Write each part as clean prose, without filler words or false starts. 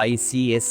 ICS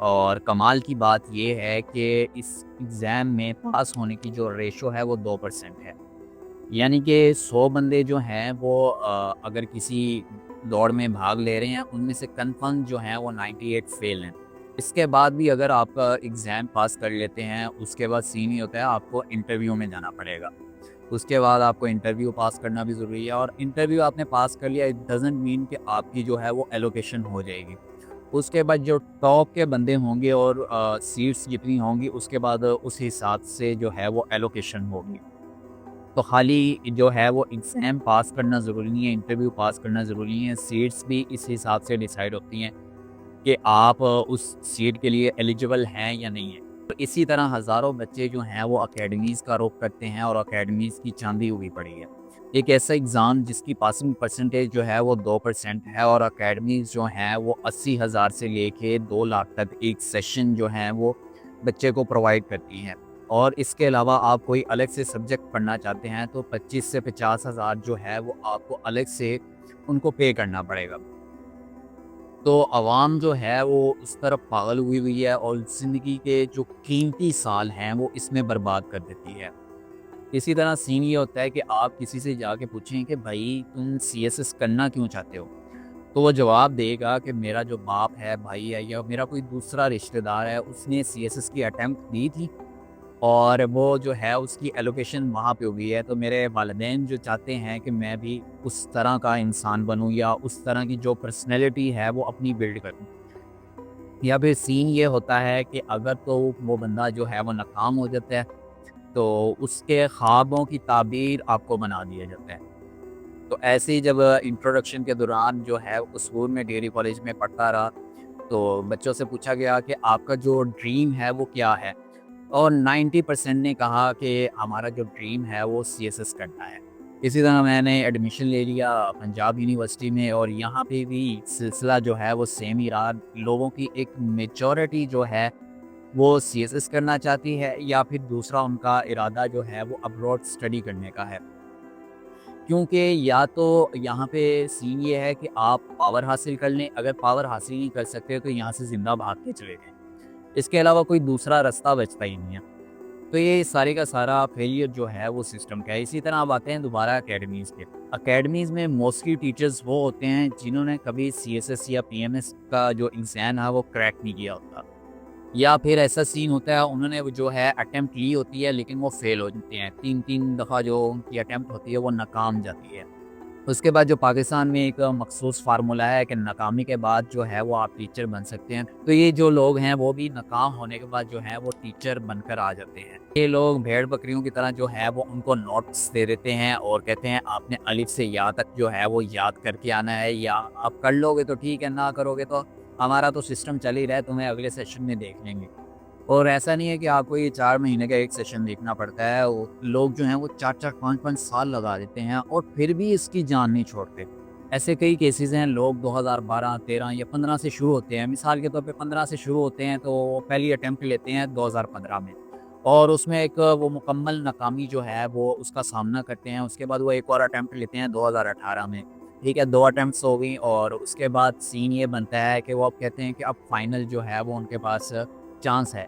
اور کمال کی بات یہ ہے کہ اس ایگزام میں پاس ہونے کی جو ریشو ہے وہ 2% ہے. یعنی کہ 100 بندے جو ہیں وہ اگر کسی دوڑ میں بھاگ لے رہے ہیں ان میں سے کنفرم جو ہیں وہ 98 فیل ہیں. اس کے بعد بھی اگر آپ کا ایگزام پاس کر لیتے ہیں اس کے بعد سین ہی ہوتا ہے آپ کو انٹرویو میں جانا پڑے گا. اس کے بعد آپ کو انٹرویو پاس کرنا بھی ضروری ہے, اور انٹرویو آپ نے پاس کر لیا اٹ ڈزنٹ مین کہ آپ کی جو ہے وہ ایلوکیشن ہو جائے گی. اس کے بعد جو ٹاپ کے بندے ہوں گے اور سیٹس جتنی ہوں گی اس کے بعد اس حساب سے جو ہے وہ ایلوکیشن ہوگی. تو خالی جو ہے وہ ایگزام پاس کرنا ضروری نہیں ہے, انٹرویو پاس کرنا ضروری نہیں ہے, سیٹس بھی اس حساب سے ڈیسائیڈ ہوتی ہیں کہ آپ اس سیٹ کے لیے ایلیجیبل ہیں یا نہیں ہیں. تو اسی طرح ہزاروں بچے جو ہیں وہ اکیڈمیز کا رخ کرتے ہیں اور اکیڈمیز کی چاندی ہوئی پڑی ہے. ایک ایسا ایگزام جس کی پاسنگ پرسنٹیج جو ہے وہ 2% ہے, اور اکیڈمیز جو ہیں وہ 80,000 سے لے کے 2 لاکھ تک ایک سیشن جو ہیں وہ بچے کو پرووائڈ کرتی ہیں. اور اس کے علاوہ آپ کوئی الگ سے سبجیکٹ پڑھنا چاہتے ہیں تو 25 سے 50,000 جو ہے وہ آپ کو الگ سے ان کو پے کرنا پڑے گا. تو عوام جو ہے وہ اس طرف پاگل ہوئی ہے اور زندگی کے جو قیمتی سال ہیں وہ اس میں برباد کر دیتی ہے. اسی طرح سین یہ ہوتا ہے کہ آپ کسی سے جا کے پوچھیں کہ بھائی تم CSS کرنا کیوں چاہتے ہو, تو وہ جواب دے گا کہ میرا جو باپ ہے, بھائی ہے, یا میرا کوئی دوسرا رشتہ دار ہے, اس نے CSS کی اٹیمپٹ دی تھی اور وہ جو ہے اس کی ایلوکیشن وہاں پہ ہوئی ہے. تو میرے والدین جو چاہتے ہیں کہ میں بھی اس طرح کا انسان بنوں یا اس طرح کی جو پرسنالٹی ہے وہ اپنی بلڈ کروں. یا پھر سین یہ ہوتا ہے کہ اگر تو وہ بندہ جو ہے وہ ناکام ہو جاتا ہے تو اس کے خوابوں کی تعبیر آپ کو بنا دیا جاتا ہے. تو ایسے ہی جب انٹروڈکشن کے دوران جو ہے اسکول میں ڈگری کالج میں پڑھتا رہا تو بچوں سے پوچھا گیا کہ آپ کا جو ڈریم ہے وہ کیا ہے, اور 90% نے کہا کہ ہمارا جو ڈریم ہے وہ CSS کرنا ہے. اسی طرح میں نے ایڈمیشن لے لیا پنجاب یونیورسٹی میں, اور یہاں پہ بھی سلسلہ جو ہے وہ سیم ہی رہا. لوگوں کی ایک میجورٹی جو ہے وہ CSS کرنا چاہتی ہے, یا پھر دوسرا ان کا ارادہ جو ہے وہ ابراڈ اسٹڈی کرنے کا ہے. کیونکہ یا تو یہاں پہ سین یہ ہے کہ آپ پاور حاصل کر لیں, اگر پاور حاصل نہیں کر سکتے تو یہاں سے زندہ بھاگ کے چلے جائیں, اس کے علاوہ کوئی دوسرا راستہ بچتا ہی نہیں ہے. تو یہ سارے کا سارا فیلئر جو ہے وہ سسٹم کا ہے. اسی طرح آپ آتے ہیں دوبارہ اکیڈمیز کے. اکیڈمیز میں موسٹلی ٹیچرز وہ ہوتے ہیں جنہوں نے کبھی CSS یا PMS کا جو ایگزام ہے وہ کریک نہیں کیا ہوتا, یا پھر ایسا سین ہوتا ہے انہوں نے جو ہے اٹیمپٹ لی ہوتی ہے لیکن وہ فیل ہو جاتے ہیں. 3 دفعہ جو ان کی اٹیمپٹ ہوتی ہے وہ ناکام جاتی ہے. اس کے بعد جو پاکستان میں ایک مخصوص فارمولہ ہے کہ ناکامی کے بعد جو ہے وہ آپ ٹیچر بن سکتے ہیں, تو یہ جو لوگ ہیں وہ بھی ناکام ہونے کے بعد جو ہے وہ ٹیچر بن کر آ جاتے ہیں. یہ لوگ بھیڑ بکریوں کی طرح جو ہے وہ ان کو نوٹس دے دیتے ہیں اور کہتے ہیں آپ نے الف سے یا تک جو ہے وہ یاد کر کے آنا ہے, یا آپ کر لو گے تو ٹھیک ہے, نہ کرو گے تو ہمارا تو سسٹم چل ہی رہا ہے, تمہیں اگلے سیشن میں دیکھ لیں گے. اور ایسا نہیں ہے کہ آپ کو یہ 4 مہینے کا ایک سیشن دیکھنا پڑتا ہے, لوگ جو ہیں وہ 4 5 سال لگا دیتے ہیں اور پھر بھی اس کی جان نہیں چھوڑتے. ایسے کئی کیسز ہیں, لوگ 2012 13 یا 15 سے شروع ہوتے ہیں, مثال کے طور پہ 15 سے شروع ہوتے ہیں تو وہ پہلی اٹیمپٹ لیتے ہیں 2015 میں, اور اس میں ایک وہ مکمل ناکامی جو ہے وہ اس کا سامنا کرتے ہیں. اس کے بعد وہ ایک اور اٹیمپٹ لیتے ہیں 2018 میں, ٹھیک ہے, 2 اٹیمپٹس ہو گئی, اور اس کے بعد سین یہ بنتا ہے کہ وہ اب کہتے ہیں کہ اب فائنل جو ہے وہ ان کے پاس چانس ہے,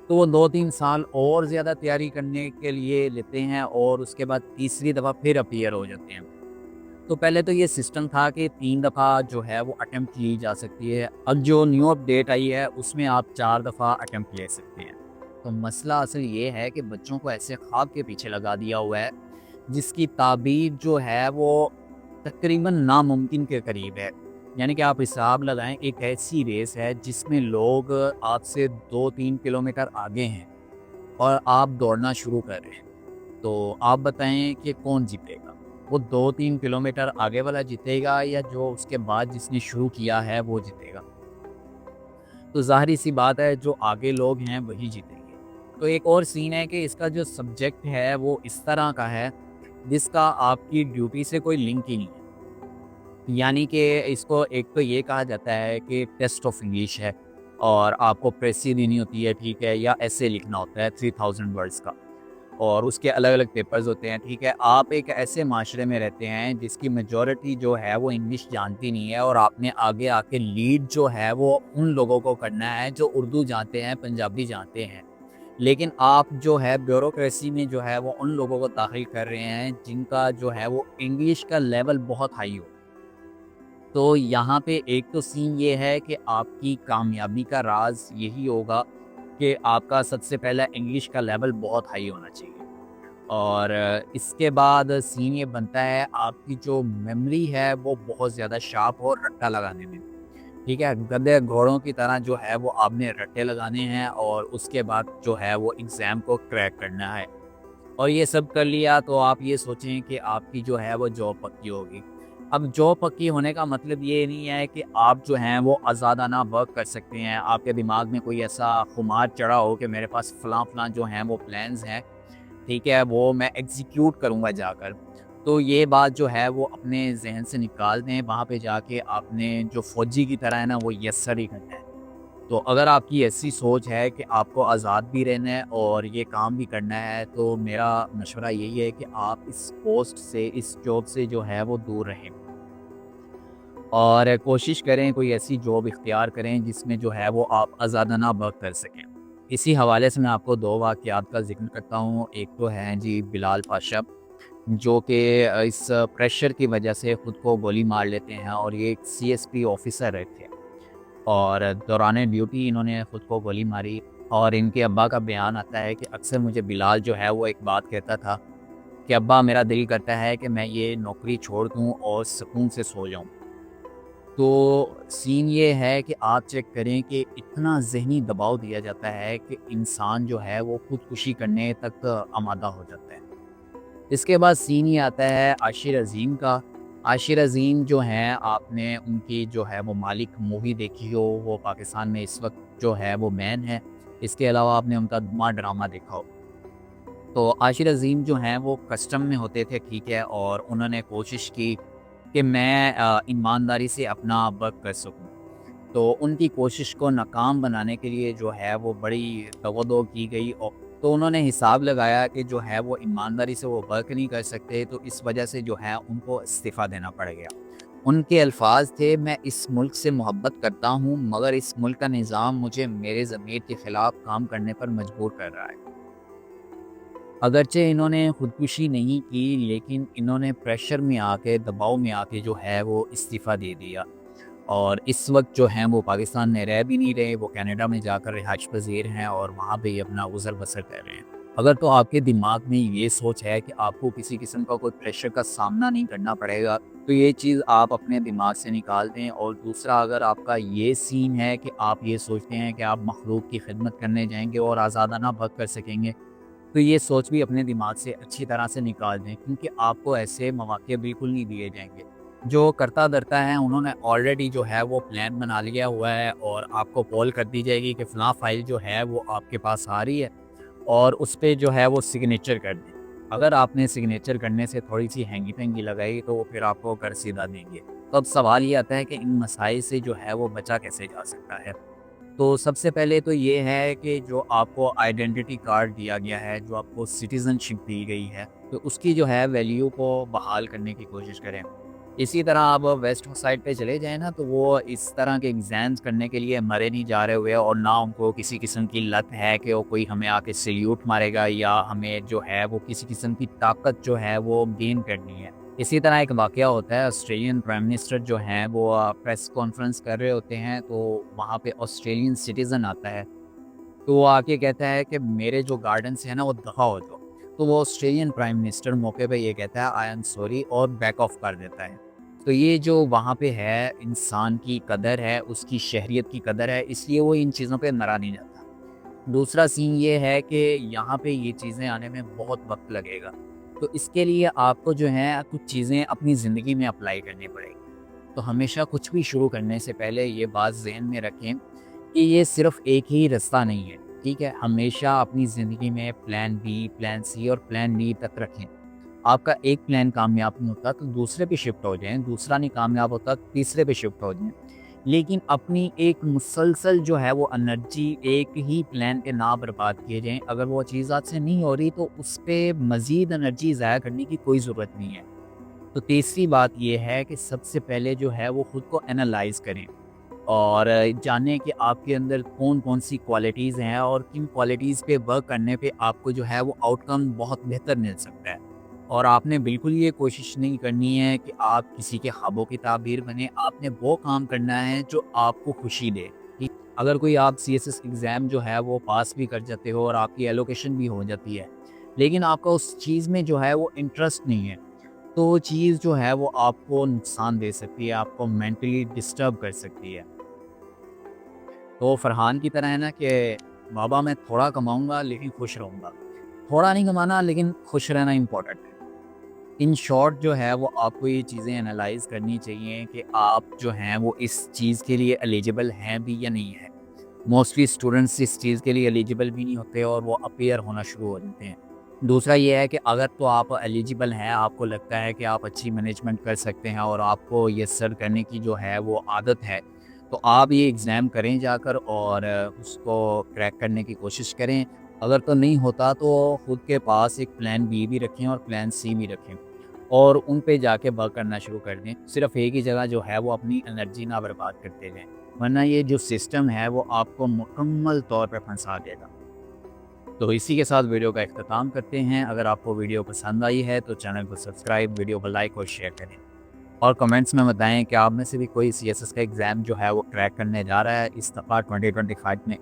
تو وہ 2 3 سال اور زیادہ تیاری کرنے کے لیے لیتے ہیں, اور اس کے بعد تیسری دفعہ پھر اپیئر ہو جاتے ہیں. تو پہلے تو یہ سسٹم تھا کہ 3 دفعہ جو ہے وہ اٹیمپٹ لی جا سکتی ہے, اب جو نیو اپڈیٹ آئی ہے اس میں آپ 4 دفعہ اٹیمپٹ لے سکتے ہیں. تو مسئلہ اصل یہ ہے کہ بچوں کو ایسے خواب کے پیچھے لگا دیا ہوا ہے جس کی تعبیر جو ہے وہ تقریباً ناممکن کے قریب ہے. یعنی کہ آپ حساب لگائیں, ایک ایسی ریس ہے جس میں لوگ آپ سے 2 3 کلومیٹر آگے ہیں اور آپ دوڑنا شروع کر رہے ہیں, تو آپ بتائیں کہ کون جیتے گا؟ وہ 2 3 کلومیٹر آگے والا جیتے گا یا جو اس کے بعد جس نے شروع کیا ہے وہ جیتے گا؟ تو ظاہری سی بات ہے جو آگے لوگ ہیں وہی جیتیں گے. تو ایک اور سین ہے کہ اس کا جو سبجیکٹ ہے وہ اس طرح کا ہے جس کا آپ کی ڈیوٹی سے کوئی لنک ہی نہیں ہے. یعنی کہ اس کو ایک تو یہ کہا جاتا ہے کہ ٹیسٹ آف انگلش ہے اور آپ کو پریسی دینی ہوتی ہے, ٹھیک ہے, یا ایسے لکھنا ہوتا ہے 3000 ورڈز کا. اور اس کے الگ الگ پیپرز ہوتے ہیں، ٹھیک ہے. آپ ایک ایسے معاشرے میں رہتے ہیں جس کی میجورٹی جو ہے وہ انگلش جانتی نہیں ہے، اور آپ نے آگے آ کے لیڈ جو ہے وہ ان لوگوں کو کرنا ہے جو اردو جانتے ہیں، پنجابی جانتے ہیں. لیکن آپ جو ہے بیوروکریسی میں جو ہے وہ ان لوگوں کو داخل کر رہے ہیں جن کا جو ہے وہ انگلش کا لیول بہت ہائی ہو. تو یہاں پہ ایک تو سین یہ ہے کہ آپ کی کامیابی کا راز یہی ہوگا کہ آپ کا سب سے پہلا انگلش کا لیول بہت ہائی ہونا چاہیے. اور اس کے بعد سین یہ بنتا ہے آپ کی جو میموری ہے وہ بہت زیادہ شارپ ہو رٹا لگانے میں. ٹھیک ہے، گدے گھوڑوں کی طرح جو ہے وہ آپ نے رٹے لگانے ہیں، اور اس کے بعد جو ہے وہ ایگزام کو کریک کرنا ہے. اور یہ سب کر لیا تو آپ یہ سوچیں کہ آپ کی جو ہے وہ جاب پکی ہوگی. اب جاب پکی ہونے کا مطلب یہ نہیں ہے کہ آپ جو ہیں وہ آزادانہ ورک کر سکتے ہیں. آپ کے دماغ میں کوئی ایسا خمار چڑھا ہو کہ میرے پاس فلاں فلاں جو ہیں وہ پلانز ہیں، ٹھیک ہے، وہ میں ایگزیکیوٹ کروں گا جا کر. تو یہ بات جو ہے وہ اپنے ذہن سے نکال دیں. وہاں پہ جا کے آپ نے جو فوجی کی طرح ہے نا وہ یس سر ہی کرنا ہے. تو اگر آپ کی ایسی سوچ ہے کہ آپ کو آزاد بھی رہنا ہے اور یہ کام بھی کرنا ہے، تو میرا مشورہ یہی ہے کہ آپ اس پوسٹ سے، اس جاب سے جو ہے وہ دور رہیں، اور کوشش کریں کوئی ایسی جاب اختیار کریں جس میں جو ہے وہ آپ آزادانہ ورک کر سکیں. اسی حوالے سے میں آپ کو 2 واقعات کا ذکر کرتا ہوں. ایک تو ہے جی بلال پاشا، جو کہ اس پریشر کی وجہ سے خود کو گولی مار لیتے ہیں، اور یہ ایک CSP آفیسر رہے تھے، اور دوران ڈیوٹی انہوں نے خود کو گولی ماری. اور ان کے ابا کا بیان آتا ہے کہ اکثر مجھے بلال جو ہے وہ ایک بات کہتا تھا کہ ابا میرا دل کرتا ہے کہ میں یہ نوکری چھوڑ دوں اور سکون سے سو جاؤں. تو سین یہ ہے کہ آپ چیک کریں کہ اتنا ذہنی دباؤ دیا جاتا ہے کہ انسان جو ہے وہ خودکشی کرنے تک آمادہ ہو جاتا ہے. اس کے بعد سین یہ آتا ہے عاشر عظیم کا. عاشر عظیم جو ہیں، آپ نے ان کی جو ہے وہ مالک مووی دیکھی ہو، وہ پاکستان میں اس وقت جو ہے وہ مین ہے. اس کے علاوہ آپ نے ان کا دھواں ڈرامہ دیکھا ہو. تو عاشر عظیم جو ہیں وہ کسٹم میں ہوتے تھے، ٹھیک ہے، اور انہوں نے کوشش کی کہ میں ایمانداری سے اپنا ورک کر سکوں. تو ان کی کوشش کو ناکام بنانے کے لیے جو ہے وہ بڑی دو کی گئی. اور تو انہوں نے حساب لگایا کہ جو ہے وہ ایمانداری سے وہ ورک نہیں کر سکتے، تو اس وجہ سے جو ہے ان کو استعفیٰ دینا پڑ گیا. ان کے الفاظ تھے، میں اس ملک سے محبت کرتا ہوں، مگر اس ملک کا نظام مجھے میرے ضمیر کے خلاف کام کرنے پر مجبور کر رہا ہے. اگرچہ انہوں نے خودکشی نہیں کی، لیکن انہوں نے پریشر میں آ کے، دباؤ میں آ کے جو ہے وہ استعفیٰ دے دیا. اور اس وقت جو ہیں وہ پاکستان میں رہ بھی نہیں رہے، وہ کینیڈا میں جا کر رہائش پذیر ہیں اور وہاں پہ ہی اپنا گزر بسر کر رہے ہیں. اگر تو آپ کے دماغ میں یہ سوچ ہے کہ آپ کو کسی قسم کا کوئی پریشر کا سامنا نہیں کرنا پڑے گا، تو یہ چیز آپ اپنے دماغ سے نکال دیں. اور دوسرا، اگر آپ کا یہ سین ہے کہ آپ یہ سوچتے ہیں کہ آپ مخلوق کی خدمت کرنے جائیں گے اور آزادانہ ورک کر سکیں گے، تو یہ سوچ بھی اپنے دماغ سے اچھی طرح سے نکال دیں، کیونکہ آپ کو ایسے مواقع بالکل نہیں دیے جائیں گے. جو کرتا درتا ہے انہوں نے آلریڈی جو ہے وہ پلان بنا لیا ہوا ہے، اور آپ کو کال کر دی جائے گی کہ فلاں فائل جو ہے وہ آپ کے پاس آ رہی ہے، اور اس پہ جو ہے وہ سگنیچر کر دیں. اگر آپ نے سگنیچر کرنے سے تھوڑی سی ہینگی پینگی لگائی تو وہ پھر آپ کو کر سیدھا دیں گے. تو اب سوال یہ آتا ہے کہ ان مسائل سے جو ہے وہ بچا کیسے جا سکتا ہے. تو سب سے پہلے تو یہ ہے کہ جو آپ کو آئیڈینٹی کارڈ دیا گیا ہے، جو آپ کو سٹیزن شپ دی گئی ہے، تو اس کی جو ہے ویلیو کو بحال کرنے کی کوشش کریں. اسی طرح آپ ویسٹ سائڈ پہ چلے جائیں نا، تو وہ اس طرح کے ایگزامز کرنے کے لیے مرے نہیں جا رہے ہوئے، اور نہ ان کو کسی قسم کی لت ہے کہ وہ کوئی ہمیں آ کے سیلیوٹ مارے گا، یا ہمیں جو ہے وہ کسی قسم کی طاقت جو ہے وہ گین کرنی ہے. اسی طرح ایک واقعہ ہوتا ہے، آسٹریلین پرائم منسٹر جو ہیں وہ پریس کانفرنس کر رہے ہوتے ہیں، تو وہاں پہ آسٹریلین سٹیزن آتا ہے، تو وہ آ کے کہتا ہے کہ میرے جو گارڈنس ہیں نا وہ دفاع ہو جاؤ. تو وہ آسٹریلین پرائم منسٹر موقع پہ یہ کہتا ہے آئی ایم سوری، اور بیک آف کر دیتا ہے. تو یہ جو وہاں پہ ہے، انسان کی قدر ہے، اس کی شہریت کی قدر ہے، اس لیے وہ ان چیزوں پہ مرا نہیں جاتا. دوسرا سین یہ ہے کہ یہاں پہ یہ چیزیں آنے میں بہت وقت لگے گا، تو اس کے لیے آپ کو جو ہے کچھ چیزیں اپنی زندگی میں اپلائی کرنی پڑے گی. تو ہمیشہ کچھ بھی شروع کرنے سے پہلے یہ بات ذہن میں رکھیں کہ یہ صرف ایک ہی رستہ نہیں ہے، ٹھیک ہے. ہمیشہ اپنی زندگی میں پلان بی، پلان سی اور پلان ڈی تک رکھیں. آپ کا ایک پلان کامیاب نہیں ہوتا تو دوسرے پہ شفٹ ہو جائیں، دوسرا نہیں کامیاب ہوتا تو تیسرے پہ شفٹ ہو جائیں. لیکن اپنی ایک مسلسل جو ہے وہ انرجی ایک ہی پلان کے نہ برباد کیے جائیں. اگر وہ چیز آپ سے نہیں ہو رہی تو اس پہ مزید انرجی ضائع کرنے کی کوئی ضرورت نہیں ہے. تو تیسری بات یہ ہے کہ سب سے پہلے جو ہے وہ خود کو انالائز کریں اور جانیں کہ آپ کے اندر کون کون سی کوالٹیز ہیں اور کن کوالٹیز پہ ورک کرنے پہ آپ کو جو ہے وہ آؤٹ کم بہت بہتر مل سکتا ہے. اور آپ نے بالکل یہ کوشش نہیں کرنی ہے کہ آپ کسی کے خوابوں کی تعبیر بنیں. آپ نے وہ کام کرنا ہے جو آپ کو خوشی دے. ٹھیک، اگر کوئی آپ سی ایس ایس ایگزام جو ہے وہ پاس بھی کر جاتے ہو اور آپ کی ایلوکیشن بھی ہو جاتی ہے لیکن آپ کا اس چیز میں جو ہے وہ انٹرسٹ نہیں ہے تو وہ چیز جو ہے وہ آپ کو نقصان دے سکتی ہے، آپ کو مینٹلی ڈسٹرب کر سکتی ہے. تو فرحان کی طرح ہے نا کہ بابا میں تھوڑا کماؤں گا لیکن خوش رہوں گا. تھوڑا نہیں کمانا لیکن خوش رہنا امپورٹنٹ ہے. ان شارٹ جو ہے وہ آپ کو یہ چیزیں انالائز کرنی چاہیے کہ آپ جو ہیں وہ اس چیز کے لیے ایلیجیبل ہیں بھی یا نہیں ہے. موسٹلی اسٹوڈنٹس اس چیز کے لیے ایلیجیبل بھی نہیں ہوتے اور وہ اپیئر ہونا شروع ہو جاتے ہیں. دوسرا یہ ہے کہ اگر تو آپ ایلیجیبل ہیں، آپ کو لگتا ہے کہ آپ اچھی مینجمنٹ کر سکتے ہیں اور آپ کو یہ سر کرنے کی جو ہے وہ عادت ہے تو آپ یہ ایگزام کریں جا کر اور اس کو کریک کرنے کی کوشش کریں. اگر تو نہیں ہوتا تو خود کے پاس ایک پلان بی بھی رکھیں اور پلان سی بھی رکھیں اور ان پہ جا کے ورک کرنا شروع کر دیں. صرف ایک ہی جگہ جو ہے وہ اپنی انرجی نہ برباد کرتے جائیں ورنہ یہ جو سسٹم ہے وہ آپ کو مکمل طور پہ پھنسا دے گا. تو اسی کے ساتھ ویڈیو کا اختتام کرتے ہیں. اگر آپ کو ویڈیو پسند آئی ہے تو چینل کو سبسکرائب، ویڈیو کو لائک اور شیئر کریں اور کمنٹس میں بتائیں کہ آپ میں سے بھی کوئی سی ایس ایس کا ایگزام جو ہے وہ کریک کرنے جا رہا ہے اس دفعہ 2025 میں.